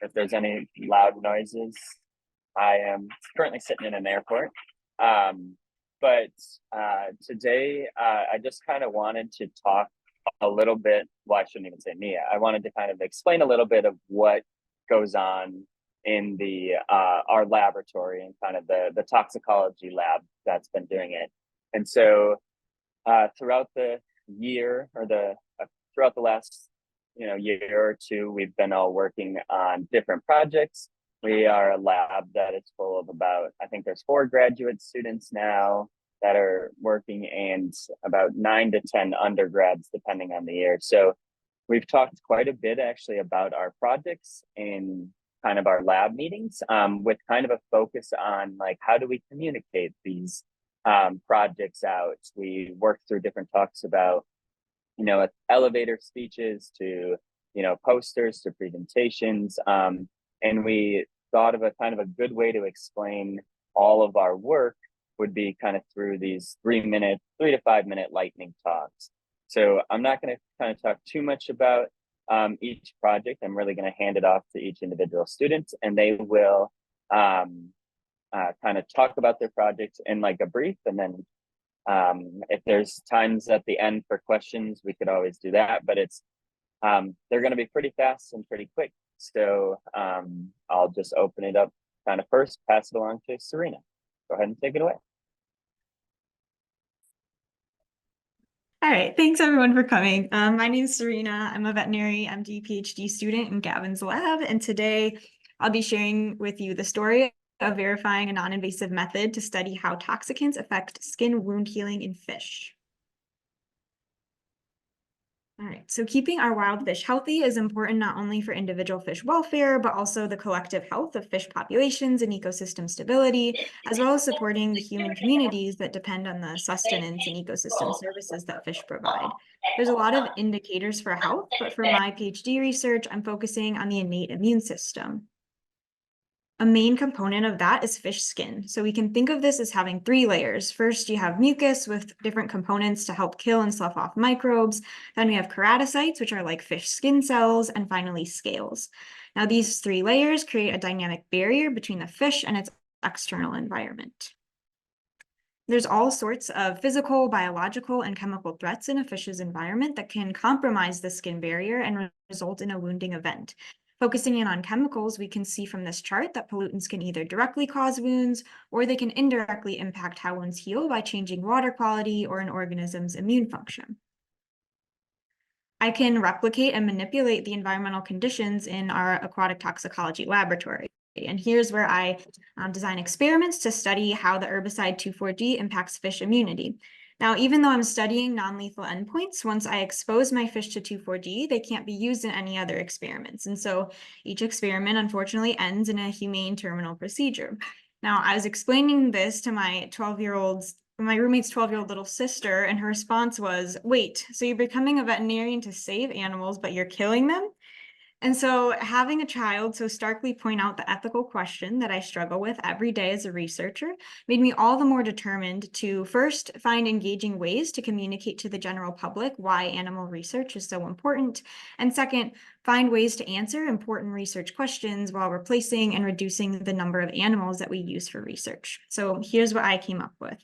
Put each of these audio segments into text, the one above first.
if there's any loud noises. I am currently sitting in an airport. Um, but today, I just kind of wanted to talk a little bit. Well, I shouldn't even say me. I wanted to kind of explain a little bit of what goes on in the our laboratory and kind of the toxicology lab that's been doing it. And so throughout the year or the throughout the last year or two, we've been all working on different projects. We are a lab that is full of about, I think there's 4 graduate students now that are working and about 9 to 10 undergrads depending on the year. So we've talked quite a bit actually about our projects in kind of our lab meetings, with kind of a focus on like how do we communicate these projects out. We worked through different talks about elevator speeches to posters to presentations, and we thought of a kind of a good way to explain all of our work would be kind of through these 3 to 5 minute lightning talks. So I'm not going to kind of talk too much about each project. I'm really going to hand it off to each individual student, and they will kind of talk about their project in like a brief, and then if there's times at the end for questions, we could always do that, but it's they're going to be pretty fast and pretty quick. So I'll just open it up kind of first, pass it along to Serena. Go ahead and take it away. All right, thanks everyone for coming. My name is Serena. I'm a veterinary MD PhD student in Gavin's lab, and today I'll be sharing with you the story of verifying a non-invasive method to study how toxicants affect skin wound healing in fish. All right, so keeping our wild fish healthy is important not only for individual fish welfare, but also the collective health of fish populations and ecosystem stability, as well as supporting the human communities that depend on the sustenance and ecosystem services that fish provide. There's a lot of indicators for health, but for my PhD research, I'm focusing on the innate immune system. A main component of that is fish skin. So we can think of this as having 3 layers. First, you have mucus with different components to help kill and slough off microbes. Then we have keratocytes, which are like fish skin cells, and finally scales. Now, these 3 layers create a dynamic barrier between the fish and its external environment. There's all sorts of physical, biological, and chemical threats in a fish's environment that can compromise the skin barrier and result in a wounding event. Focusing in on chemicals, we can see from this chart that pollutants can either directly cause wounds, or they can indirectly impact how wounds heal by changing water quality or an organism's immune function. I can replicate and manipulate the environmental conditions in our aquatic toxicology laboratory. And here's where I design experiments to study how the herbicide 2,4-D impacts fish immunity. Now, even though I'm studying non-lethal endpoints, once I expose my fish to 2,4-D, they can't be used in any other experiments. And so each experiment, unfortunately, ends in a humane terminal procedure. Now, I was explaining this to my roommate's 12-year-old little sister, and her response was, wait, so you're becoming a veterinarian to save animals, but you're killing them? And so having a child so starkly point out the ethical question that I struggle with every day as a researcher made me all the more determined to first find engaging ways to communicate to the general public why animal research is so important, and second, find ways to answer important research questions while replacing and reducing the number of animals that we use for research. So here's what I came up with.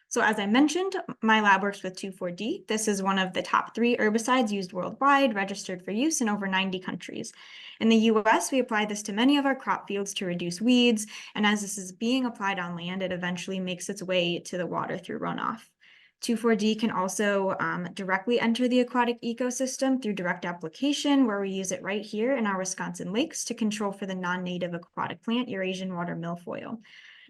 So as I mentioned, my lab works with 2,4-D. This is one of the top 3 herbicides used worldwide, registered for use in over 90 countries. In the US, we apply this to many of our crop fields to reduce weeds, and as this is being applied on land, it eventually makes its way to the water through runoff. 2,4-D can also directly enter the aquatic ecosystem through direct application, where we use it right here in our Wisconsin lakes to control for the non-native aquatic plant Eurasian water milfoil.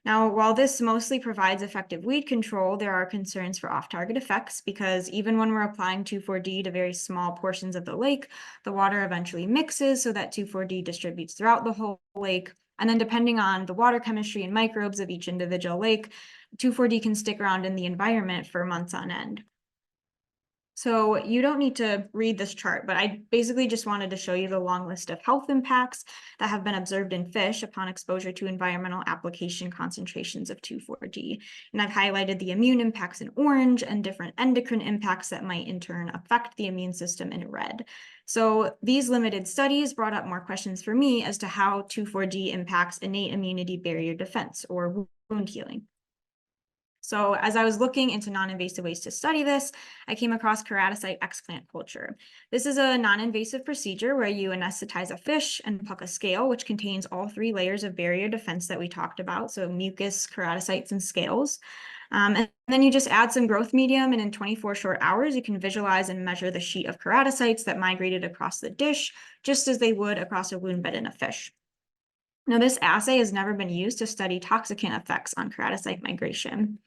Now, while this mostly provides effective weed control, there are concerns for off-target effects because even when we're applying 2,4-D to very small portions of the lake, the water eventually mixes so that 2,4-D distributes throughout the whole lake. And then depending on the water chemistry and microbes of each individual lake, 2,4-D can stick around in the environment for months on end. So you don't need to read this chart, but I basically just wanted to show you the long list of health impacts that have been observed in fish upon exposure to environmental application concentrations of 2,4-D. And I've highlighted the immune impacts in orange and different endocrine impacts that might in turn affect the immune system in red. So these limited studies brought up more questions for me as to how 2,4-D impacts innate immunity barrier defense or wound healing. So as I was looking into non-invasive ways to study this, I came across keratocyte explant culture. This is a non-invasive procedure where you anesthetize a fish and pluck a scale, which contains all 3 layers of barrier defense that we talked about, so mucus, keratocytes, and scales. And then you just add some growth medium, and in 24 short hours, you can visualize and measure the sheet of keratocytes that migrated across the dish, just as they would across a wound bed in a fish. Now, this assay has never been used to study toxicant effects on keratocyte migration.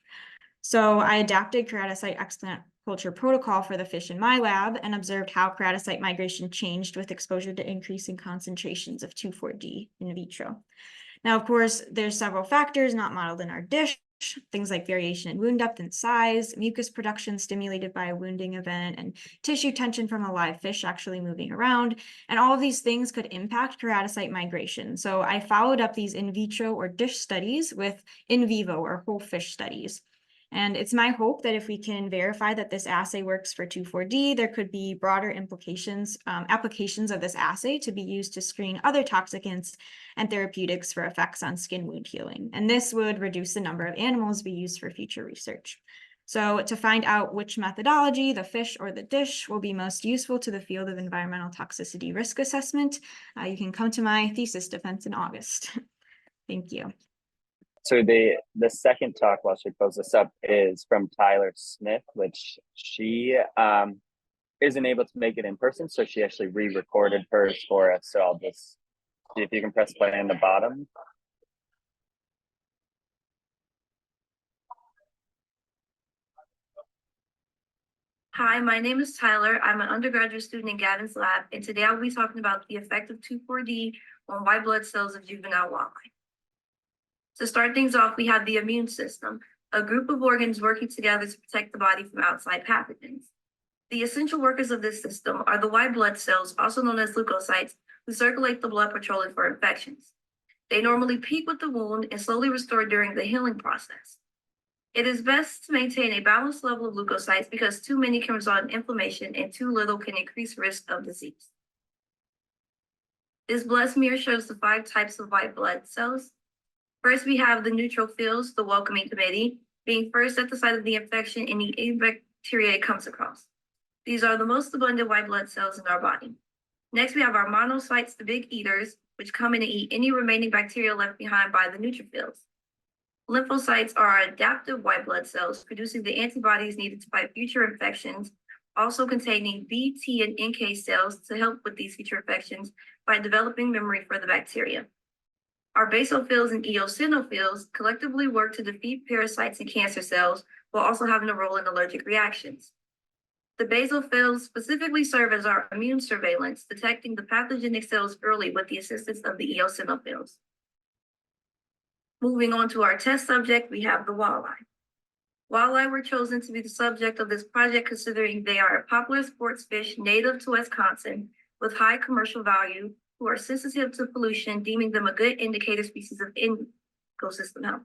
So I adapted keratocyte explant culture protocol for the fish in my lab and observed how keratocyte migration changed with exposure to increasing concentrations of 2,4-D in vitro. Now, of course, there's several factors not modeled in our dish, things like variation in wound depth and size, mucus production stimulated by a wounding event, and tissue tension from a live fish actually moving around. And all of these things could impact keratocyte migration. So I followed up these in vitro or dish studies with in vivo or whole fish studies. And it's my hope that if we can verify that this assay works for 2,4-D, there could be broader implications, applications of this assay to be used to screen other toxicants and therapeutics for effects on skin wound healing. And this would reduce the number of animals we use for future research. So to find out which methodology, the fish or the dish, will be most useful to the field of environmental toxicity risk assessment, you can come to my thesis defense in August. Thank you. So the second talk, while she pulls this up, is from Tyler Smith, which she isn't able to make it in person, so she actually re-recorded hers for us. So I'll just see if you can press play on the bottom. Hi, my name is Tyler. I'm an undergraduate student in Gavin's lab, and today I'll be talking about the effect of 2,4-D on white blood cells of juvenile walleye. To start things off, we have the immune system, a group of organs working together to protect the body from outside pathogens. The essential workers of this system are the white blood cells, also known as leukocytes, who circulate the blood patrolling for infections. They normally peak with the wound and slowly restore during the healing process. It is best to maintain a balanced level of leukocytes because too many can result in inflammation and too little can increase risk of disease. This blood smear shows the 5 types of white blood cells. First, we have the neutrophils, the welcoming committee, being first at the site of the infection and any bacteria it comes across. These are the most abundant white blood cells in our body. Next, we have our monocytes, the big eaters, which come in and eat any remaining bacteria left behind by the neutrophils. Lymphocytes are our adaptive white blood cells, producing the antibodies needed to fight future infections, also containing B, T, and NK cells to help with these future infections by developing memory for the bacteria. Our basophils and eosinophils collectively work to defeat parasites and cancer cells while also having a role in allergic reactions. The basophils specifically serve as our immune surveillance, detecting the pathogenic cells early with the assistance of the eosinophils. Moving on to our test subject, we have the walleye. Walleye were chosen to be the subject of this project considering they are a popular sports fish native to Wisconsin with high commercial value, who are sensitive to pollution, deeming them a good indicator species of ecosystem health.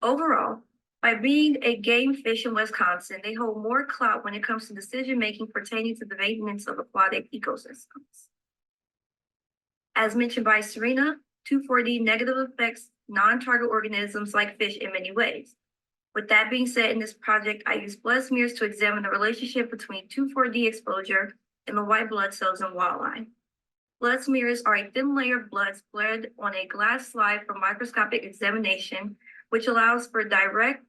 Overall, by being a game fish in Wisconsin, they hold more clout when it comes to decision-making pertaining to the maintenance of aquatic ecosystems. As mentioned by Serena, 2,4-D negatively affects non-target organisms like fish in many ways. With that being said, in this project, I used blood smears to examine the relationship between 2,4-D exposure and the white blood cells in walleye. Blood smears are a thin layer of blood spread on a glass slide for microscopic examination, which allows for direct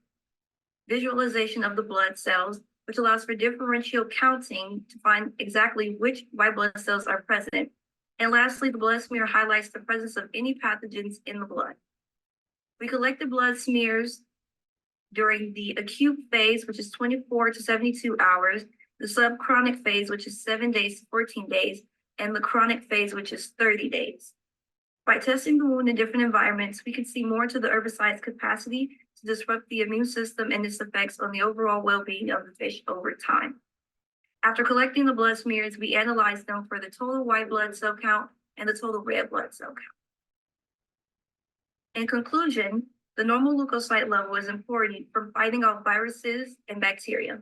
visualization of the blood cells, which allows for differential counting to find exactly which white blood cells are present. And lastly, the blood smear highlights the presence of any pathogens in the blood. We collected blood smears during the acute phase, which is 24 to 72 hours, the subchronic phase, which is 7 days to 14 days, and the chronic phase, which is 30 days. By testing the wound in different environments, we could see more to the herbicide's capacity to disrupt the immune system and its effects on the overall well-being of the fish over time. After collecting the blood smears, we analyzed them for the total white blood cell count and the total red blood cell count. In conclusion, the normal leukocyte level is important for fighting off viruses and bacteria.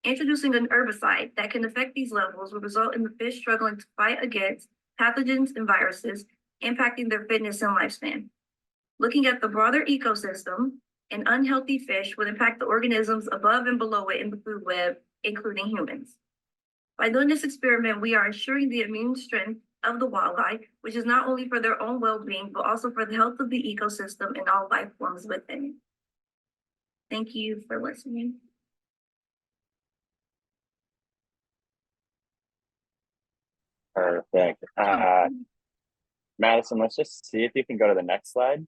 Introducing an herbicide that can affect these levels will result in the fish struggling to fight against pathogens and viruses, impacting their fitness and lifespan. Looking at the broader ecosystem, an unhealthy fish would impact the organisms above and below it in the food web, including humans. By doing this experiment, we are ensuring the immune strength of the walleye, which is not only for their own well-being, but also for the health of the ecosystem and all life forms within it. Thank you for listening. Perfect. Madison, let's just see if you can go to the next slide.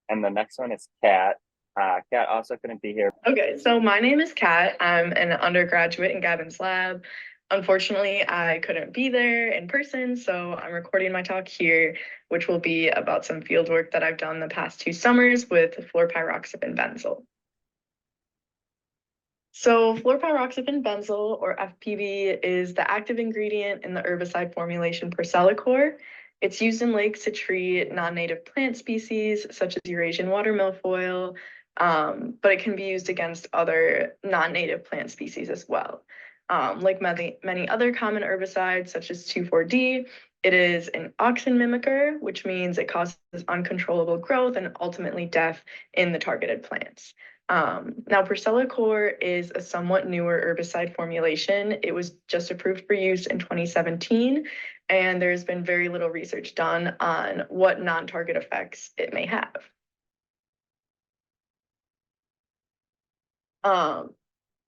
And the next one is Kat. Kat also couldn't be here. Okay, so my name is Kat. I'm an undergraduate in Gavin's lab. Unfortunately, I couldn't be there in person, so I'm recording my talk here, which will be about some field work that I've done the past 2 summers with fluorpyroxafen benzyl. So fluorpyroxafen benzyl, or FPB, is the active ingredient in the herbicide formulation Percellacor. It's used in lakes to treat non-native plant species such as Eurasian water milfoil, but it can be used against other non-native plant species as well. Like many other common herbicides such as 2,4-D, it is an auxin mimicker, which means it causes uncontrollable growth and ultimately death in the targeted plants. Now, Percellacor is a somewhat newer herbicide formulation. It was just approved for use in 2017, and there's been very little research done on what non-target effects it may have.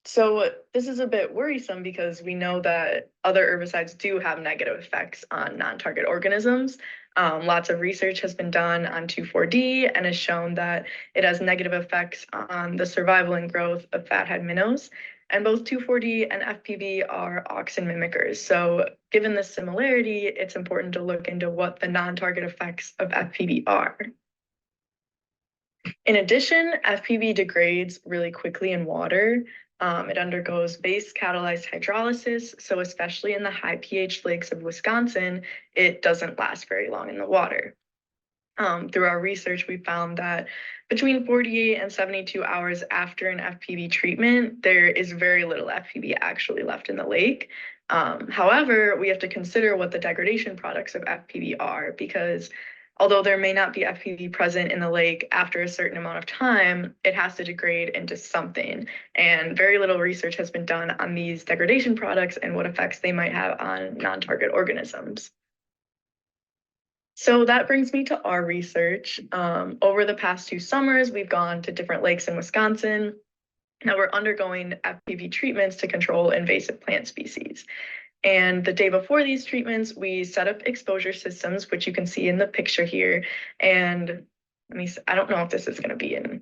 So this is a bit worrisome because we know that other herbicides do have negative effects on non-target organisms. Lots of research has been done on 2,4-D and has shown that it has negative effects on the survival and growth of fathead minnows. And both 2,4-D and FPB are auxin mimickers. So given this similarity, it's important to look into what the non-target effects of FPB are. In addition, FPB degrades really quickly in water. It undergoes base catalyzed hydrolysis, so especially in the high pH lakes of Wisconsin, it doesn't last very long in the water. Through our research, we found that between 48 and 72 hours after an FPB treatment, there is very little FPB actually left in the lake. However, we have to consider what the degradation products of FPB are, because although there may not be FPB present in the lake after a certain amount of time, it has to degrade into something. And very little research has been done on these degradation products and what effects they might have on non-target organisms. So that brings me to our research. Over the past 2 summers, we've gone to different lakes in Wisconsin. Now we're undergoing FPB treatments to control invasive plant species. And the day before these treatments, we set up exposure systems, which you can see in the picture here. And I don't know if this is going to be in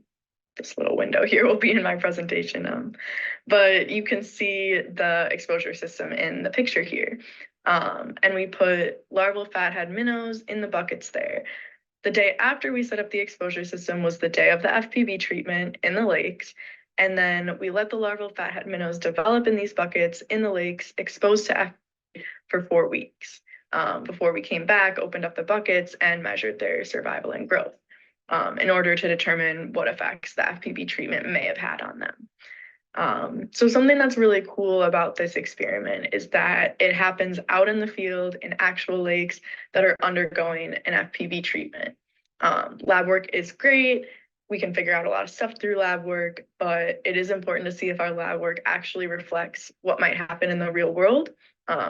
this little window here, will be in my presentation. But you can see the exposure system in the picture here. And we put larval fathead minnows in the buckets there. The day after we set up the exposure system was the day of the FPB treatment in the lakes. And then we let the larval fathead minnows develop in these buckets in the lakes, exposed to FPB for 4 weeks, before we came back, opened up the buckets, and measured their survival and growth in order to determine what effects the FPB treatment may have had on them. So something that's really cool about this experiment is that it happens out in the field in actual lakes that are undergoing an FPB treatment. Lab work is great. We can figure out a lot of stuff through lab work, but it is important to see if our lab work actually reflects what might happen in the real world.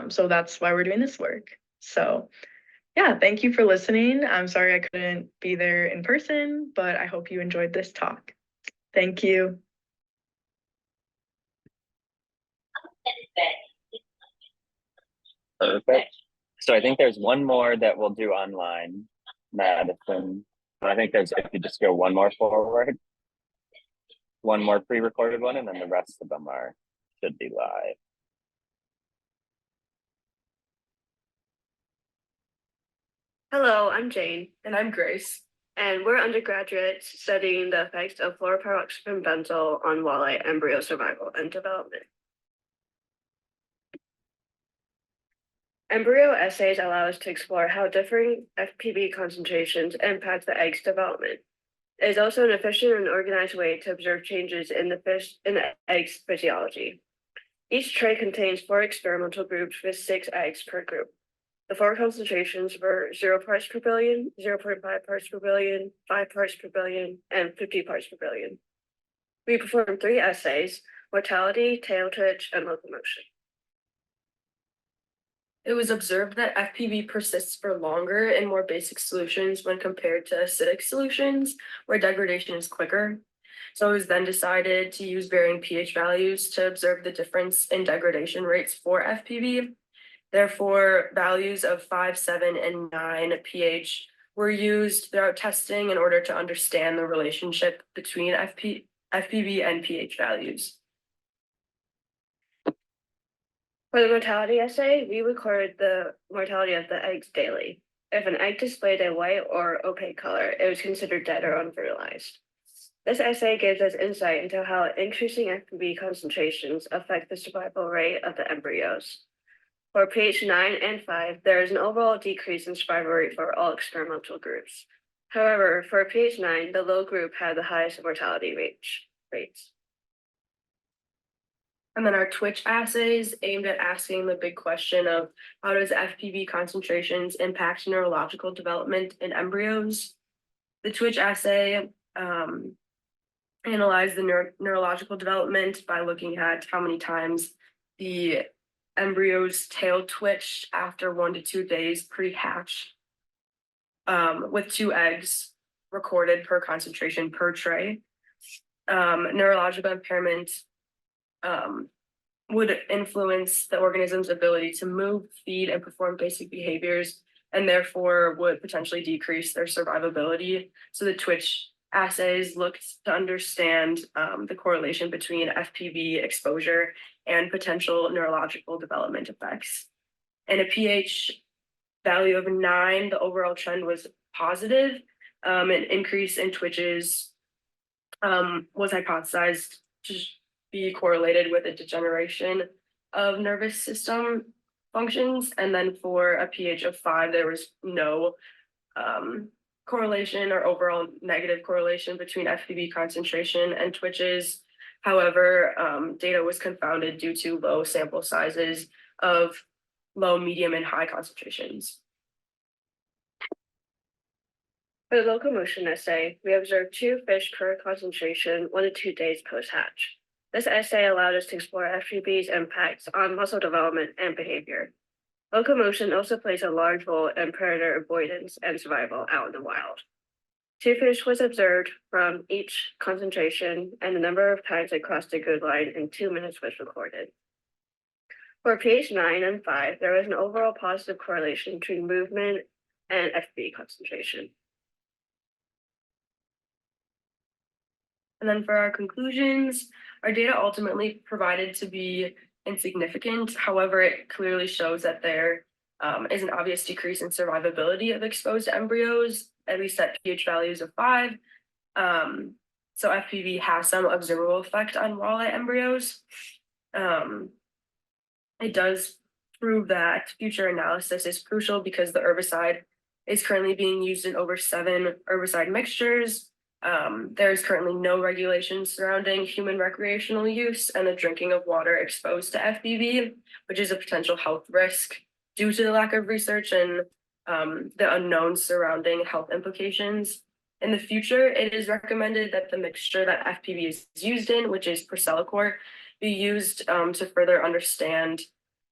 So that's why we're doing this work. So yeah, thank you for listening. I'm sorry I couldn't be there in person, but I hope you enjoyed this talk. Thank you. Perfect. So I think there's one more that we'll do online, Madison. I think if you just go one more forward, one more pre-recorded one, and then the rest of them should be live. Hello, I'm Jane. And I'm Grace. And we're undergraduates studying the effects of fluorpyroxafen benzyl on walleye embryo survival and development. Embryo assays allow us to explore how differing FPV concentrations impact the egg's development. It is also an efficient and organized way to observe changes in the egg's physiology. Each tray contains 4 experimental groups with 6 eggs per group. The 4 concentrations were 0 parts per billion, 0.5 parts per billion, 5 parts per billion, and 50 parts per billion. We performed 3 assays: mortality, tail twitch, and locomotion. It was observed that FPV persists for longer in more basic solutions when compared to acidic solutions, where degradation is quicker. So it was then decided to use varying pH values to observe the difference in degradation rates for FPV. Therefore, values of 5, 7, and 9 pH were used throughout testing in order to understand the relationship between FPV and pH values. For the mortality assay, we recorded the mortality of the eggs daily. If an egg displayed a white or opaque color, it was considered dead or unfertilized. This assay gives us insight into how increasing FPV concentrations affect the survival rate of the embryos. For pH 9 and 5, there is an overall decrease in survival rate for all experimental groups. However, for pH 9, the low group had the highest mortality rates. And then our Twitch assays aimed at asking the big question of how does FPV concentrations impact neurological development in embryos? The Twitch assay analyzed the neurological development by looking at how many times the embryo's tail twitched after 1 to 2 days pre-hatch, with 2 eggs recorded per concentration per tray. Neurological impairment would influence the organism's ability to move, feed, and perform basic behaviors, and therefore would potentially decrease their survivability. So the Twitch assays looked to understand the correlation between FPV exposure and potential neurological development effects. And a pH value of 9, the overall trend was positive. An increase in twitches was hypothesized to be correlated with a degeneration of nervous system functions. And then for a pH of 5, there was no correlation or overall negative correlation between FPV concentration and twitches. However, data was confounded due to low sample sizes of low, medium, and high concentrations. For the locomotion assay, we observed 2 fish per concentration 1 to 2 days post-hatch. This assay allowed us to explore FPV's impacts on muscle development and behavior. Locomotion also plays a large role in predator avoidance and survival out in the wild. 2 fish was observed from each concentration, and the number of times they crossed the good line in 2 minutes was recorded. For pH 9 and 5, there was an overall positive correlation between movement and FPV concentration. And then for our conclusions, our data ultimately provided to be insignificant. However, it clearly shows that there is an obvious decrease in survivability of exposed embryos, at least at pH values of 5. So FPV has some observable effect on walleye embryos. It does prove that future analysis is crucial because the herbicide is currently being used in over 7 herbicide mixtures. There is currently no regulation surrounding human recreational use and the drinking of water exposed to FPV, which is a potential health risk due to the lack of research and the unknowns surrounding health implications. In the future, it is recommended that the mixture that FPV is used in, which is Percellacor, be used to further understand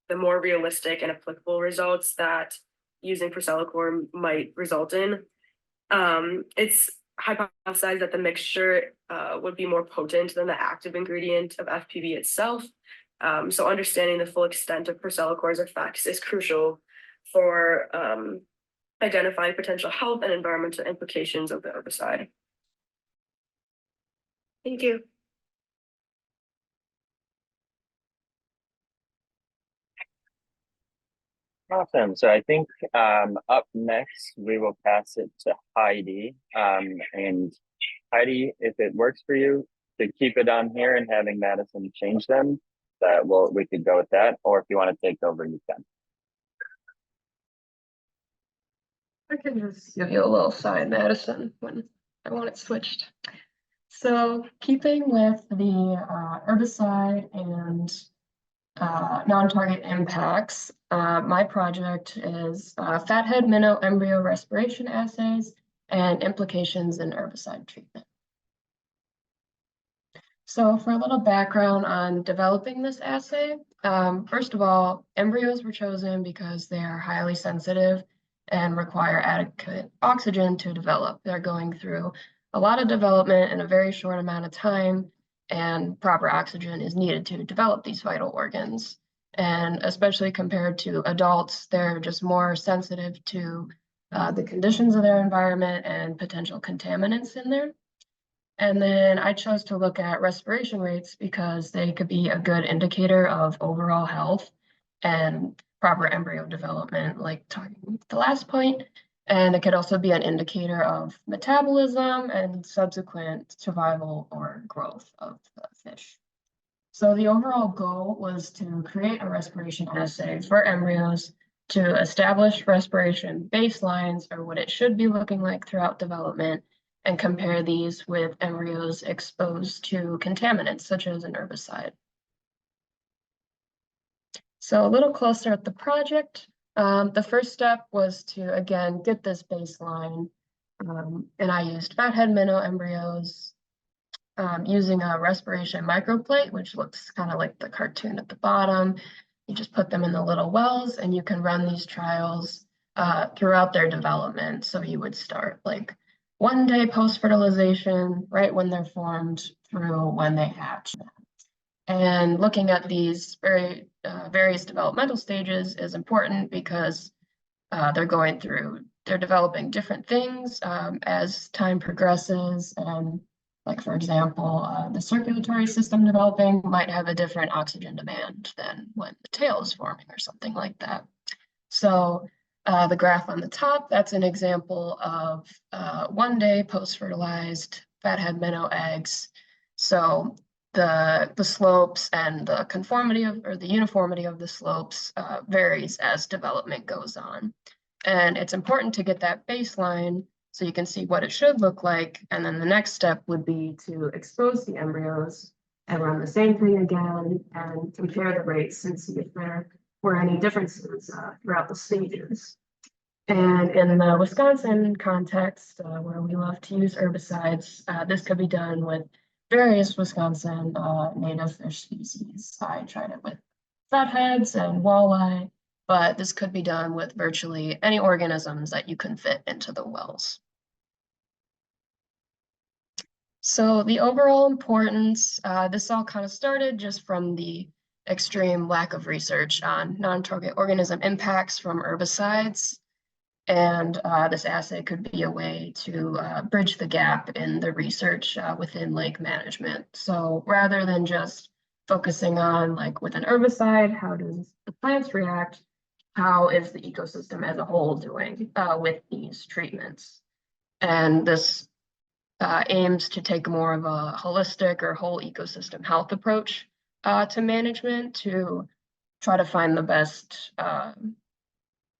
the more realistic and applicable results that using Percellacor might result in. It's hypothesized that the mixture would be more potent than the active ingredient of FPV itself. So understanding the full extent of Percellacor's effects is crucial for identifying potential health and environmental implications of the herbicide. Thank you. Awesome. So I think up next we will pass it to Heidi. And Heidi, if it works for you to keep it on here and having Madison change them, we could go with that. Or if you want to take over, you can. I can just give you a little side, Madison, when I want it switched. So keeping with the herbicide and non-target impacts, my project is fathead minnow embryo respiration assays and implications in herbicide treatment. So for a little background on developing this assay, first of all, embryos were chosen because they are highly sensitive and require adequate oxygen to develop. They're going through a lot of development in a very short amount of time, and proper oxygen is needed to develop these vital organs. And especially compared to adults, they're just more sensitive to the conditions of their environment and potential contaminants in there. And then I chose to look at respiration rates because they could be a good indicator of overall health and proper embryo development, like talking the last point. And it could also be an indicator of metabolism and subsequent survival or growth of the fish. So the overall goal was to create a respiration assay for embryos to establish respiration baselines, or what it should be looking like throughout development, and compare these with embryos exposed to contaminants such as an herbicide. So a little closer at the project, the first step was to, again, get this baseline. And I used fathead minnow embryos using a respiration microplate, which looks kind of like the cartoon at the bottom. You just put them in the little wells and you can run these trials throughout their development. So you would start like 1 day post-fertilization, right when they're formed, through when they hatch. And looking at these various developmental stages is important because they're developing different things as time progresses. And like, for example, the circulatory system developing might have a different oxygen demand than when the tail is forming or something like that. So the graph on the top, that's an example of 1 day post-fertilized fathead minnow eggs. So the slopes and the conformity of, or the uniformity of the slopes varies as development goes on. And it's important to get that baseline so you can see what it should look like. And then the next step would be to expose the embryos and run the same thing again and compare the rates and see if there were any differences throughout the stages. And in the Wisconsin context, where we love to use herbicides, this could be done with various Wisconsin native fish species. I tried it with fatheads and walleye, but this could be done with virtually any organisms that you can fit into the wells. So the overall importance, this all kind of started just from the extreme lack of research on non-target organism impacts from herbicides. And this assay could be a way to bridge the gap in the research within lake management. So rather than just focusing on, like with an herbicide, how does the plants react? How is the ecosystem as a whole doing with these treatments? And this aims to take more of a holistic or whole ecosystem health approach to management, to try to find the best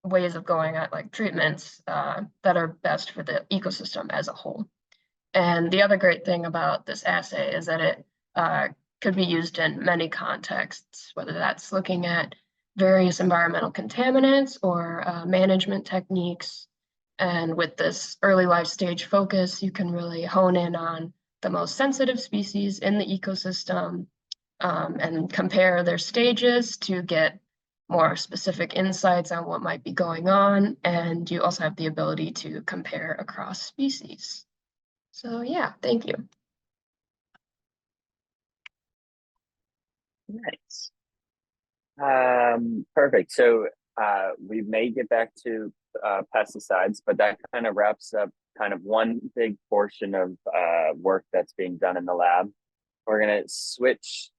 ways of going at like treatments that are best for the ecosystem as a whole. And the other great thing about this assay is that it could be used in many contexts, whether that's looking at various environmental contaminants or management techniques. And with this early life stage focus, you can really hone in on the most sensitive species in the ecosystem and compare their stages to get more specific insights on what might be going on. And you also have the ability to compare across species. So yeah, thank you. Nice. Perfect. So we may get back to pesticides, but that kind of wraps up kind of one big portion of work that's being done in the lab. We're going to switch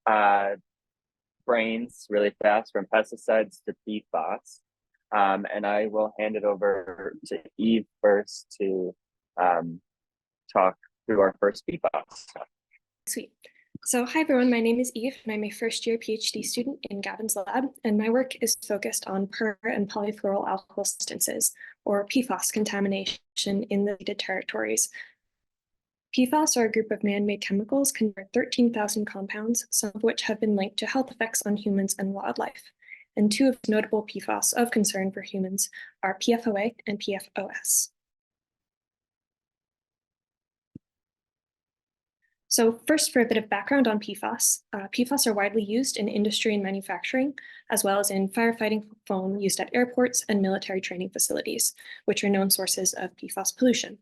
brains really fast from pesticides to PFAS. And I will hand it over to Eve first to talk through our first PFAS. Sweet. So hi everyone, my name is Eve and I'm a first-year PhD student in Gavin's lab, and my work is focused on per and polyfluoroalkyl substances, or PFAS contamination in the ceded territories. PFAS are a group of man-made chemicals containing 13,000 compounds, some of which have been linked to health effects on humans and wildlife. And two of the notable PFAS of concern for humans are PFOA and PFOS. So first, for a bit of background on PFAS, PFAS are widely used in industry and manufacturing, as well as in firefighting foam used at airports and military training facilities, which are known sources of PFAS pollution.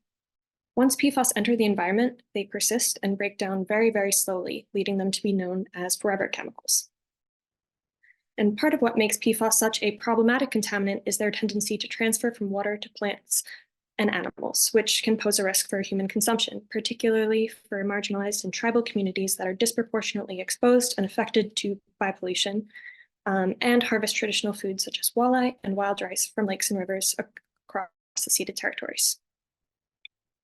Once PFAS enter the environment, they persist and break down very, very slowly, leading them to be known as forever chemicals. And part of what makes PFAS such a problematic contaminant is their tendency to transfer from water to plants and animals, which can pose a risk for human consumption, particularly for marginalized and tribal communities that are disproportionately exposed and affected by pollution, and harvest traditional foods such as walleye and wild rice from lakes and rivers across the ceded territories.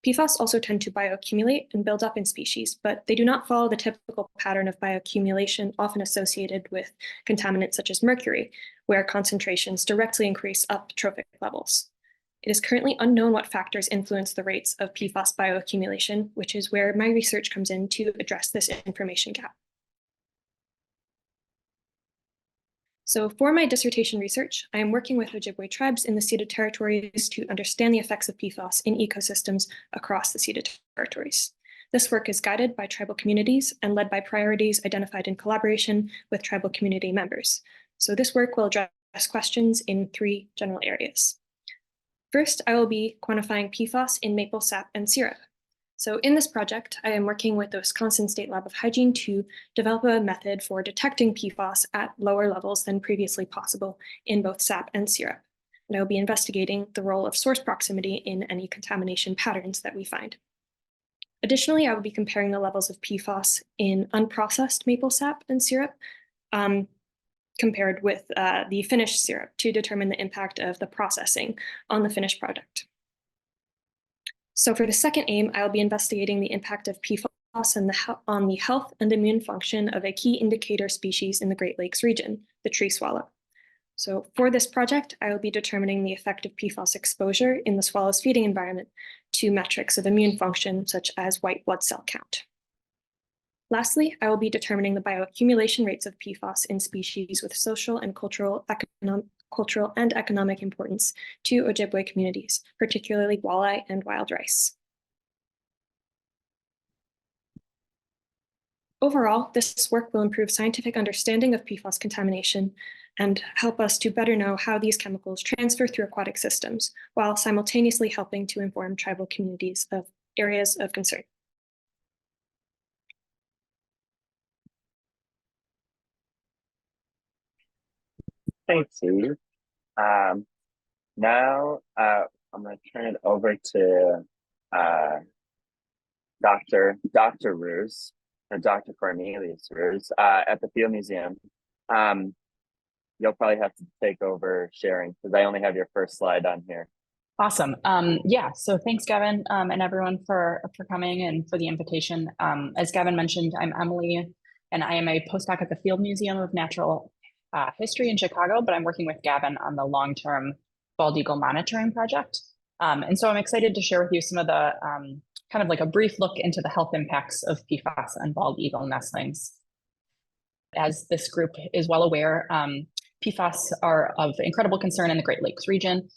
PFAS also tend to bioaccumulate and build up in species, but they do not follow the typical pattern of bioaccumulation often associated with contaminants such as mercury, where concentrations directly increase up trophic levels. It is currently unknown what factors influence the rates of PFAS bioaccumulation, which is where my research comes in to address this information gap. So for my dissertation research, I am working with Ojibwe tribes in the ceded territories to understand the effects of PFAS in ecosystems across the ceded territories. This work is guided by tribal communities and led by priorities identified in collaboration with tribal community members. So this work will address questions in three general areas. First, I will be quantifying PFAS in maple sap and syrup. So in this project, I am working with the Wisconsin State Lab of Hygiene to develop a method for detecting PFAS at lower levels than previously possible in both sap and syrup. And I will be investigating the role of source proximity in any contamination patterns that we find. Additionally, I will be comparing the levels of PFAS in unprocessed maple sap and syrup compared with the finished syrup to determine the impact of the processing on the finished product. So for the second aim, I'll be investigating the impact of PFAS on the health and immune function of a key indicator species in the Great Lakes region, the tree swallow. So for this project, I will be determining the effect of PFAS exposure in the swallow's feeding environment to metrics of immune function, such as white blood cell count. Lastly, I will be determining the bioaccumulation rates of PFAS in species with social and cultural and economic importance to Ojibwe communities, particularly walleye and wild rice. Overall, this work will improve scientific understanding of PFAS contamination and help us to better know how these chemicals transfer through aquatic systems, while simultaneously helping to inform tribal communities of areas of concern. Thanks, Eve. Now I'm going to turn it over to Dr. Roos, or Dr. Cornelius Roos at the Field Museum. You'll probably have to take over sharing because I only have your first slide on here. Awesome. Yeah, so thanks, Gavin, and everyone for coming and for the invitation. As Gavin mentioned, I'm Emily, and I am a postdoc at the Field Museum of Natural History in Chicago, but I'm working with Gavin on the long-term bald eagle monitoring project. And so I'm excited to share with you some of the kind of like a brief look into the health impacts of PFAS on bald eagle nestlings. As this group is well aware, PFAS are of incredible concern in the Great Lakes region.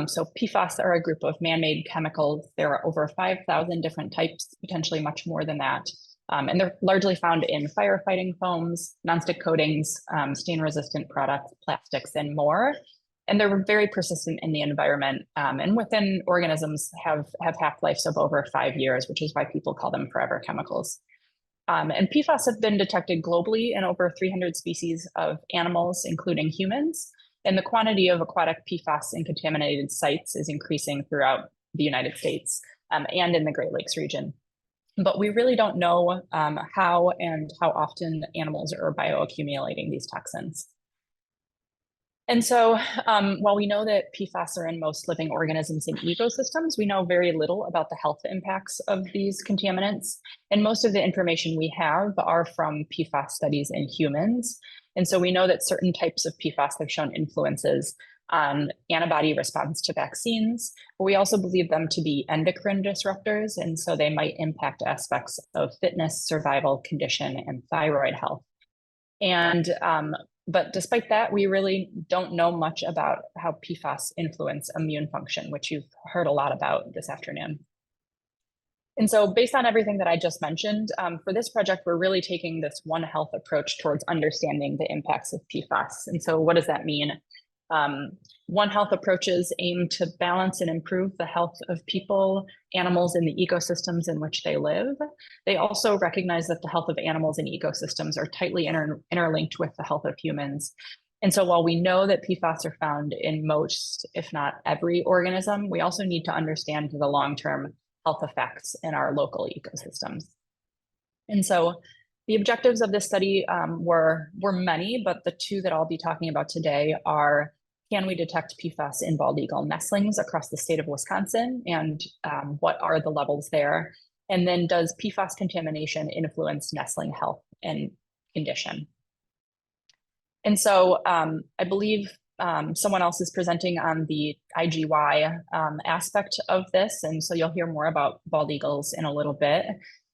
So PFAS are a group of man-made chemicals. There are over 5,000 different types, potentially much more than that. And they're largely found in firefighting foams, nonstick coatings, stain-resistant products, plastics, and more. And they're very persistent in the environment, and within organisms have half-lives of over 5 years, which is why people call them forever chemicals. And PFAS have been detected globally in over 300 species of animals, including humans. And the quantity of aquatic PFAS in contaminated sites is increasing throughout the United States and in the Great Lakes region. But we really don't know how and how often animals are bioaccumulating these toxins. And so while we know that PFAS are in most living organisms and ecosystems, we know very little about the health impacts of these contaminants. And most of the information we have are from PFAS studies in humans. And so we know that certain types of PFAS have shown influences on antibody response to vaccines, but we also believe them to be endocrine disruptors. And so they might impact aspects of fitness, survival, condition, and thyroid health. And but despite that, we really don't know much about how PFAS influence immune function, which you've heard a lot about this afternoon. And so based on everything that I just mentioned, for this project, we're really taking this One Health approach towards understanding the impacts of PFAS. And so what does that mean? One Health approaches aim to balance and improve the health of people, animals, and the ecosystems in which they live. They also recognize that the health of animals and ecosystems are tightly interlinked with the health of humans. And so while we know that PFAS are found in most, if not every organism, we also need to understand the long-term health effects in our local ecosystems. And so the objectives of this study were many, but the two that I'll be talking about today are: can we detect PFAS in bald eagle nestlings across the state of Wisconsin, and what are the levels there? And then, does PFAS contamination influence nestling health and condition? And so I believe someone else is presenting on the IGY aspect of this, and so you'll hear more about bald eagles in a little bit.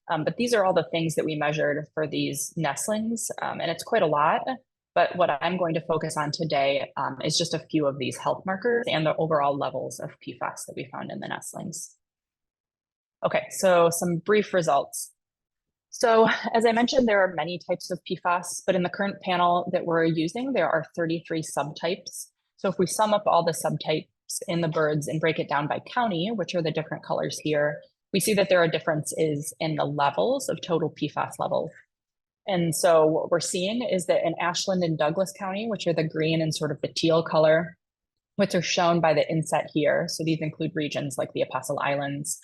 But these are all the things that we measured for these nestlings, and it's quite a lot. But what I'm going to focus on today is just a few of these health markers and the overall levels of PFAS that we found in the nestlings. Okay, so some brief results. So as I mentioned, there are many types of PFAS, but in the current panel that we're using, there are 33 subtypes. So if we sum up all the subtypes in the birds and break it down by county, which are the different colors here, we see that there are differences in the levels of total PFAS levels. And so what we're seeing is that in Ashland and Douglas County, which are the green and sort of the teal color, which are shown by the inset here, so these include regions like the Apostle Islands,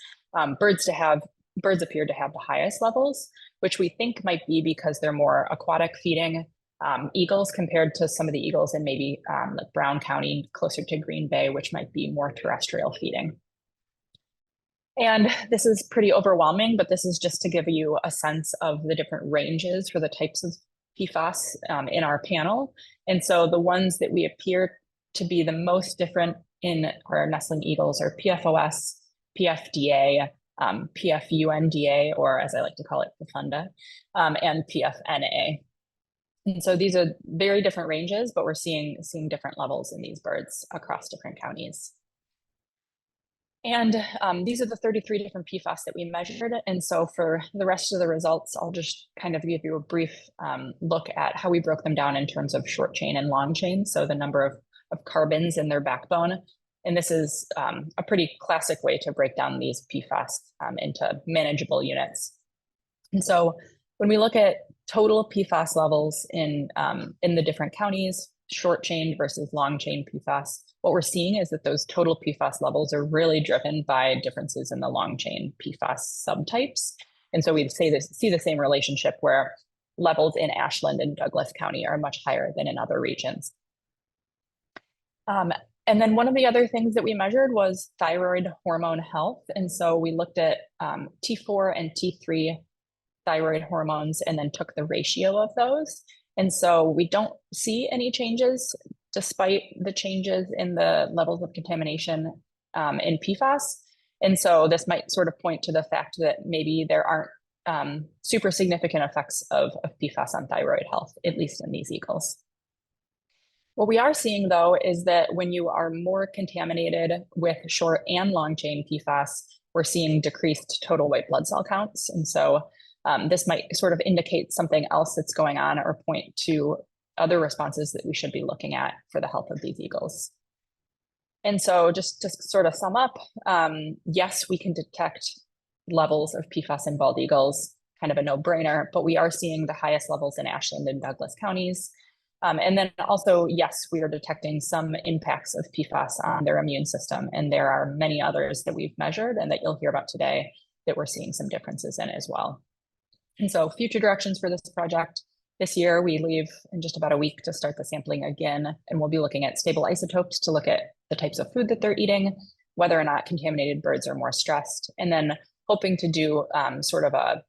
birds appear to have the highest levels, which we think might be because they're more aquatic feeding eagles compared to some of the eagles in maybe like Brown County, closer to Green Bay, which might be more terrestrial feeding. And this is pretty overwhelming, but this is just to give you a sense of the different ranges for the types of PFAS in our panel. And so the ones that we appear to be the most different in our nestling eagles are PFOS, PFDA, PFUNDA, or as I like to call it, PFUNDA, and PFNA. And so these are very different ranges, but we're seeing different levels in these birds across different counties. And these are the 33 different PFAS that we measured. And so for the rest of the results, I'll just kind of give you a brief look at how we broke them down in terms of short chain and long chain. So the number of carbons in their backbone. And this is a pretty classic way to break down these PFAS into manageable units. And so when we look at total PFAS levels in the different counties, short chain versus long chain PFAS, what we're seeing is that those total PFAS levels are really driven by differences in the long chain PFAS subtypes. And so we see the same relationship where levels in Ashland and Douglas County are much higher than in other regions. And then one of the other things that we measured was thyroid hormone health. And so we looked at T4 and T3 thyroid hormones and then took the ratio of those. And so we don't see any changes despite the changes in the levels of contamination in PFAS. And so this might sort of point to the fact that maybe there aren't super significant effects of PFAS on thyroid health, at least in these eagles. What we are seeing, though, is that when you are more contaminated with short and long chain PFAS, we're seeing decreased total white blood cell counts. And so this might sort of indicate something else that's going on or point to other responses that we should be looking at for the health of these eagles. And so just to sort of sum up, yes, we can detect levels of PFAS in bald eagles, kind of a no-brainer, but we are seeing the highest levels in Ashland and Douglas counties. And then also, yes, we are detecting some impacts of PFAS on their immune system. And there are many others that we've measured and that you'll hear about today that we're seeing some differences in as well. And so future directions for this project, This year, we leave in just about a week to start the sampling again, and we'll be looking at stable isotopes to look at the types of food that they're eating, whether or not contaminated birds are more stressed, and then hoping to do sort of a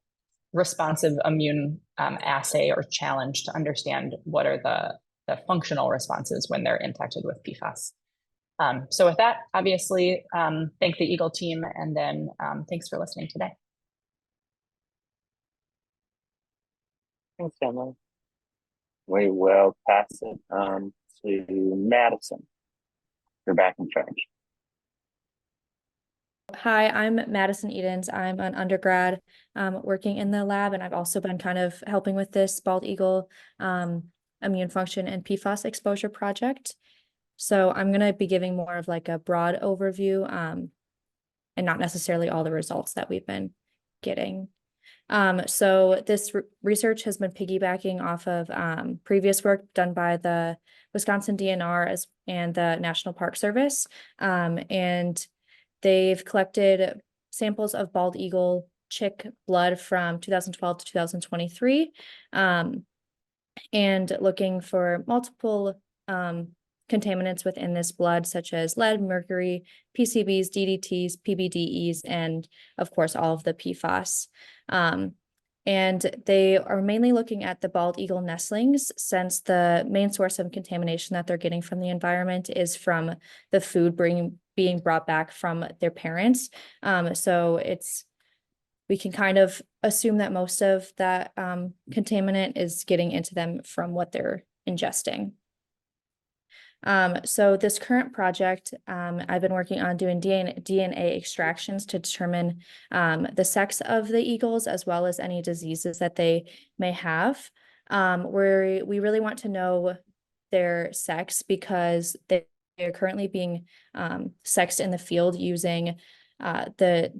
responsive immune assay or challenge to understand what are the functional responses when they're infected with PFAS. So with that, obviously, thank the Eagle team, and then thanks for listening today. Thanks, Emily. We will pass it on to Madison. You're back in charge. Hi, I'm Madison Edens. I'm an undergrad working in the lab, and I've also been kind of helping with this bald eagle immune function and PFAS exposure project. So I'm going to be giving more of like a broad overview and not necessarily all the results that we've been getting. So this research has been piggybacking off of previous work done by the Wisconsin DNR and the National Park Service. And they've collected samples of bald eagle chick blood from 2012 to 2023, and looking for multiple contaminants within this blood, such as lead, mercury, PCBs, DDTs, PBDEs, and of course, all of the PFAS. And they are mainly looking at the bald eagle nestlings, since the main source of contamination that they're getting from the environment is from the food being brought back from their parents. So we can kind of assume that most of that contaminant is getting into them from what they're ingesting. So this current project, I've been working on doing DNA extractions to determine the sex of the eagles, as well as any diseases that they may have. We really want to know their sex, because they're currently being sexed in the field using the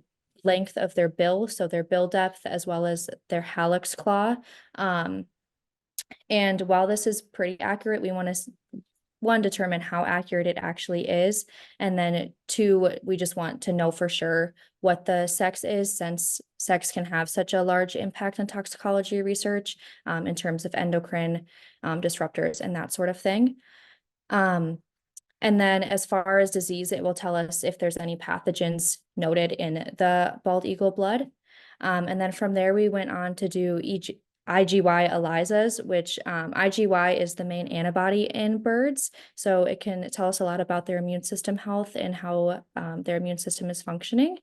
length of their bill, so their bill depth, as well as their hallux claw. And while this is pretty accurate, we want to determine how accurate it actually is, and then two, we just want to know for sure what the sex is, since sex can have such a large impact on toxicology research in terms of endocrine disruptors and that sort of thing. And then as far as disease, it will tell us if there's any pathogens noted in the bald eagle blood. And then from there, we went on to do IgY ELISAs, which IgY is the main antibody in birds. So it can tell us a lot about their immune system health and how their immune system is functioning.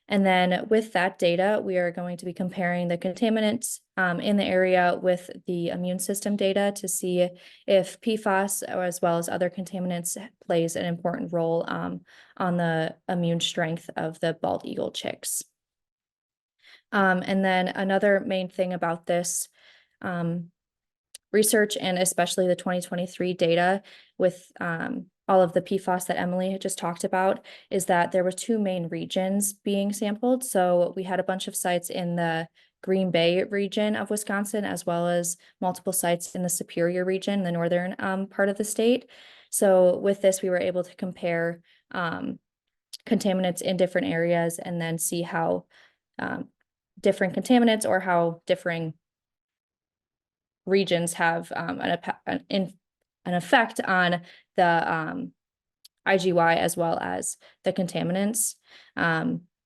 And then with that data, we are going to be comparing the contaminants in the area with the immune system data to see if PFAS, or as well as other contaminants, plays an important role on the immune strength of the bald eagle chicks. And then another main thing about this research, and especially the 2023 data with all of the PFAS that Emily had just talked about, is that there were two main regions being sampled. So we had a bunch of sites in the Green Bay region of Wisconsin, as well as multiple sites in the Superior region, the northern part of the state. So with this, we were able to compare contaminants in different areas, and then see how different contaminants or how differing regions have an effect on the IgY as well as the contaminants.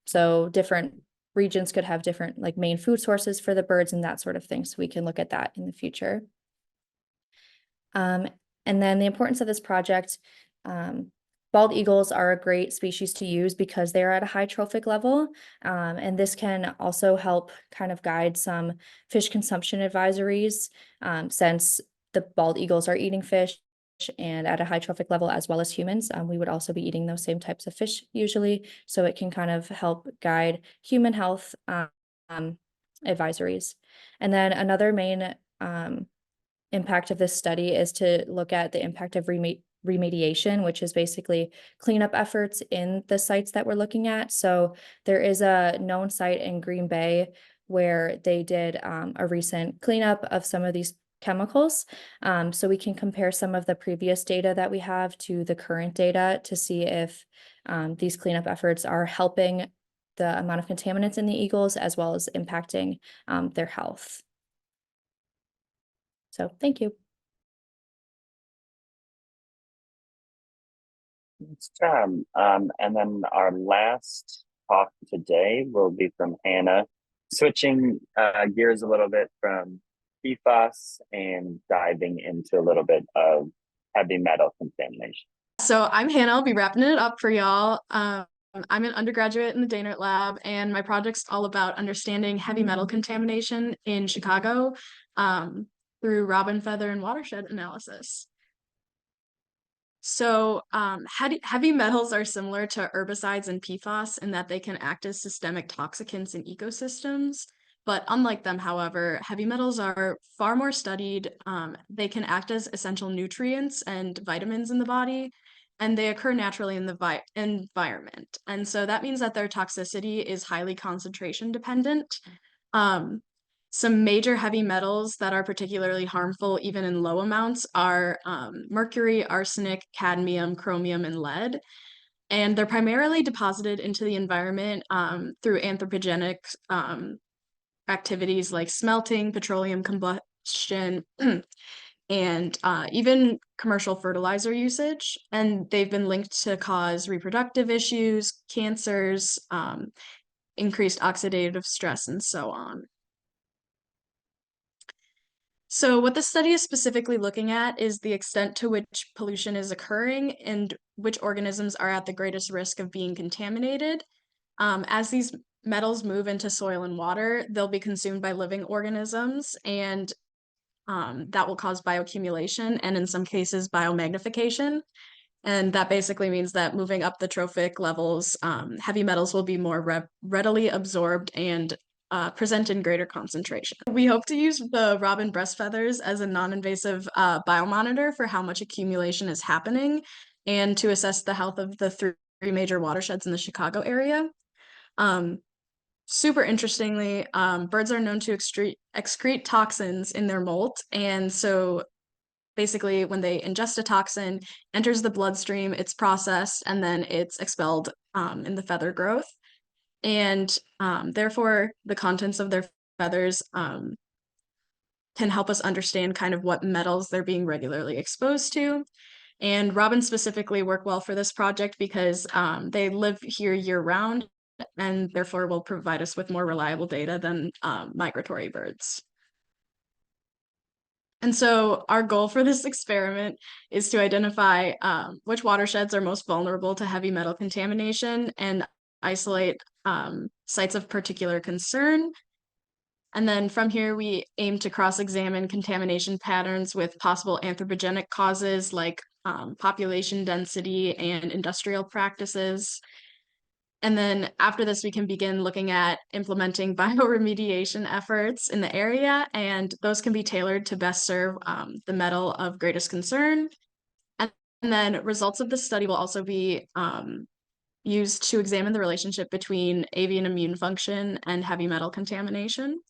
So different regions could have different like main food sources for the birds and that sort of thing. So we can look at that in the future. And then the importance of this project, bald eagles are a great species to use because they're at a high trophic level. And this can also help kind of guide some fish consumption advisories, since the bald eagles are eating fish and at a high trophic level, as well as humans. We would also be eating those same types of fish usually. So it can kind of help guide human health advisories. And then another main impact of this study is to look at the impact of remediation, which is basically cleanup efforts in the sites that we're looking at. So there is a known site in Green Bay where they did a recent cleanup of some of these chemicals. So we can compare some of the previous data that we have to the current data to see if these cleanup efforts are helping the amount of contaminants in the eagles, as well as impacting their health. So thank you. Thanks, Tom. And then our last talk today will be from Hannah, switching gears a little bit from PFAS and diving into a little bit of heavy metal contamination. So I'm Hannah, I'll be wrapping it up for y'all. I'm an undergraduate in the Dehnert lab, and my project's all about understanding heavy metal contamination in Chicago through robin feather and watershed analysis. So heavy metals are similar to herbicides and PFAS in that they can act as systemic toxicants in ecosystems. But unlike them, however, heavy metals are far more studied. They can act as essential nutrients and vitamins in the body, and they occur naturally in the environment. And so that means that their toxicity is highly concentration dependent. Some major heavy metals that are particularly harmful, even in low amounts, are mercury, arsenic, cadmium, chromium, and lead. And they're primarily deposited into the environment through anthropogenic activities like smelting, petroleum combustion, and even commercial fertilizer usage. And they've been linked to cause reproductive issues, cancers, increased oxidative stress, and so on. So what the study is specifically looking at is the extent to which pollution is occurring and which organisms are at the greatest risk of being contaminated. As these metals move into soil and water, they'll be consumed by living organisms, and that will cause bioaccumulation and in some cases biomagnification. And that basically means that moving up the trophic levels, heavy metals will be more readily absorbed and present in greater concentration. We hope to use the robin breast feathers as a non-invasive biomonitor for how much accumulation is happening and to assess the health of the three major watersheds in the Chicago area. Super interestingly, birds are known to excrete toxins in their molt, and so basically when they ingest a toxin, enters the bloodstream, it's processed, and then it's expelled in the feather growth. And therefore, the contents of their feathers can help us understand kind of what metals they're being regularly exposed to. And robins specifically work well for this project because they live here year-round and therefore will provide us with more reliable data than migratory birds. And so our goal for this experiment is to identify which watersheds are most vulnerable to heavy metal contamination and isolate sites of particular concern. And then from here, we aim to cross-examine contamination patterns with possible anthropogenic causes like population density and industrial practices. And then after this, we can begin looking at implementing bioremediation efforts in the area, and those can be tailored to best serve the metal of greatest concern. And then results of the study will also be used to examine the relationship between avian immune function and heavy metal contamination.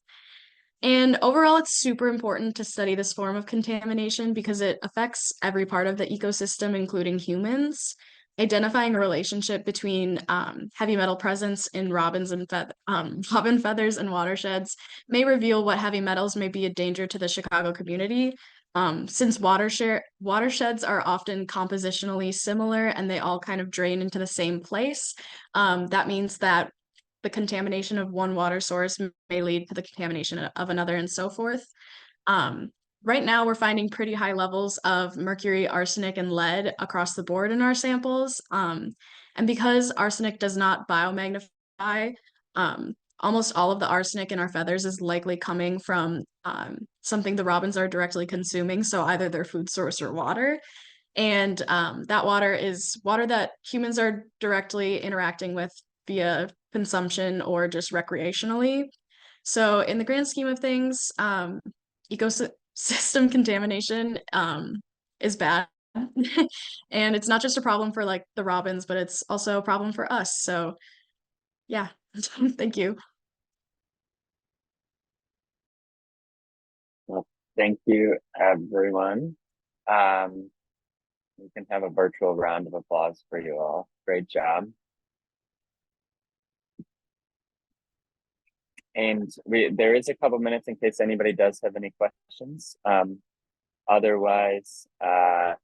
And overall, it's super important to study this form of contamination because it affects every part of the ecosystem, including humans. Identifying a relationship between heavy metal presence in robin feathers and watersheds may reveal what heavy metals may be a danger to the Chicago community. Since watersheds are often compositionally similar and they all kind of drain into the same place, that means that the contamination of one water source may lead to the contamination of another and so forth. Right now, we're finding pretty high levels of mercury, arsenic, and lead across the board in our samples. And because arsenic does not biomagnify, almost all of the arsenic in our feathers is likely coming from something the robins are directly consuming, so either their food source or water. And that water is water that humans are directly interacting with via consumption or just recreationally. So in the grand scheme of things, ecosystem contamination is bad. And it's not just a problem for like the robins, but it's also a problem for us. So yeah, thank you. Well, thank you, everyone. We can have a virtual round of applause for you all. Great job. And there is a couple minutes in case anybody does have any questions. otherwise, I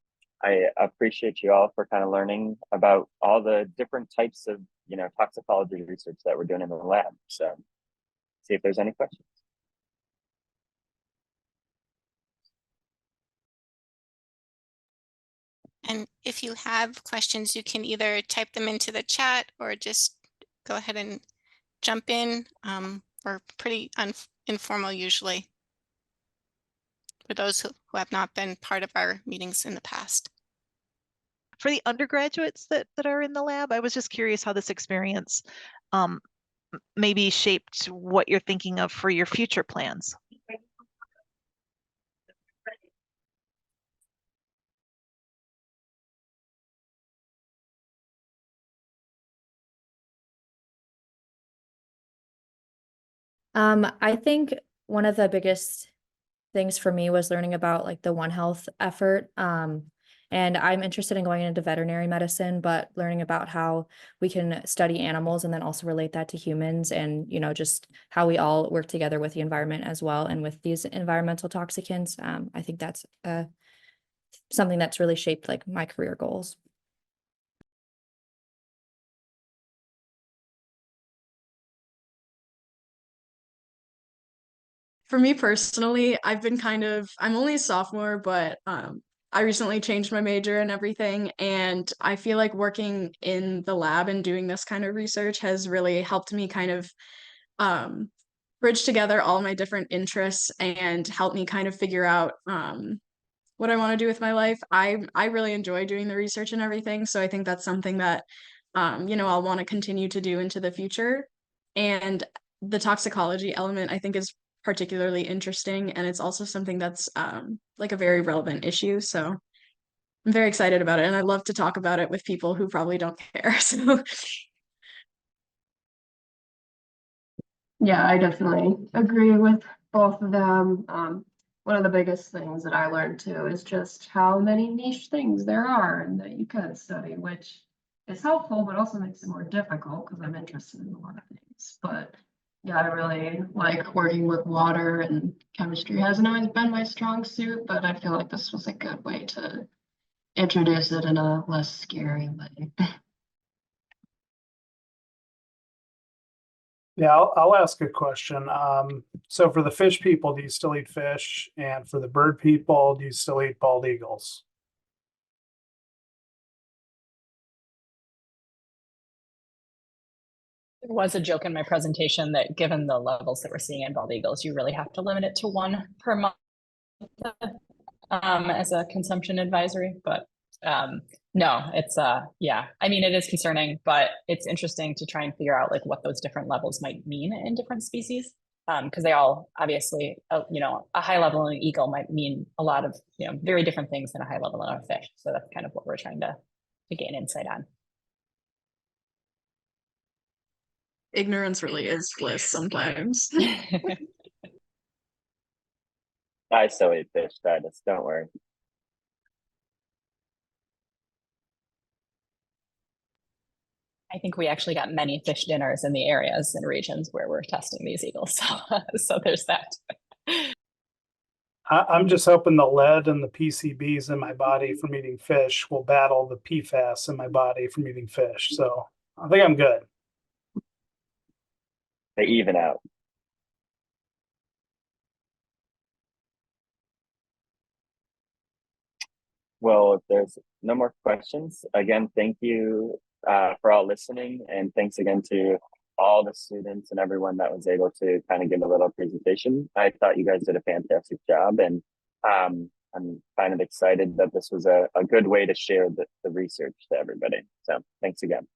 appreciate you all for kind of learning about all the different types of, toxicology research that we're doing in the lab. So see if there's any questions. And if you have questions, you can either type them into the chat or just go ahead and jump in. We're pretty informal usually for those who have not been part of our meetings in the past. For the undergraduates that are in the lab, I was just curious how this experience maybe shaped what you're thinking of for your future plans. I think one of the biggest things for me was learning about like the One Health effort. And I'm interested in going into veterinary medicine, but learning about how we can study animals and then also relate that to humans and, just how we all work together with the environment as well. And with these environmental toxicants, I think that's something that's really shaped like my career goals. For me personally, I'm only a sophomore, but I recently changed my major and everything, and I feel like working in the lab and doing this kind of research has really helped me kind of bridge together all my different interests and help me kind of figure out what I want to do with my life. I really enjoy doing the research and everything, so I think that's something that I'll want to continue to do into the future. And the toxicology element I think is particularly interesting, and it's also something that's like a very relevant issue. So I'm very excited about it, and I love to talk about it with people who probably don't care. So Yeah, I definitely agree with both of them. One of the biggest things that I learned too is just how many niche things there are and that you can study, which is helpful, but also makes it more difficult because I'm interested in a lot of things. But yeah, I really like working with water, and chemistry hasn't always been my strong suit, but I feel like this was a good way to introduce it in a less scary way. Yeah, I'll ask a question. So for the fish people, do you still eat fish? And for the bird people, do you still eat bald eagles? There was a joke in my presentation that given the levels that we're seeing in bald eagles, you really have to limit it to 1 per month as a consumption advisory. But no, it's yeah, I mean, it is concerning, but it's interesting to try and figure out like what those different levels might mean in different species. Because they all obviously, a high level in an eagle might mean a lot of, very different things than a high level in a fish. So that's kind of what we're trying to gain insight on. ignorance really is bliss sometimes. I still eat fish, Titus, don't worry. I think we actually got many fish dinners in the areas and regions where we're testing these eagles. So there's that. I'm just hoping the lead and the PCBs in my body from eating fish will battle the PFAS in my body from eating fish. So I think I'm good. They even out. Well, if there's no more questions, again, thank you for all listening, and thanks again to all the students and everyone that was able to kind of give a little presentation. I thought you guys did a fantastic job, and I'm kind of excited that this was a good way to share the research to everybody. So thanks again.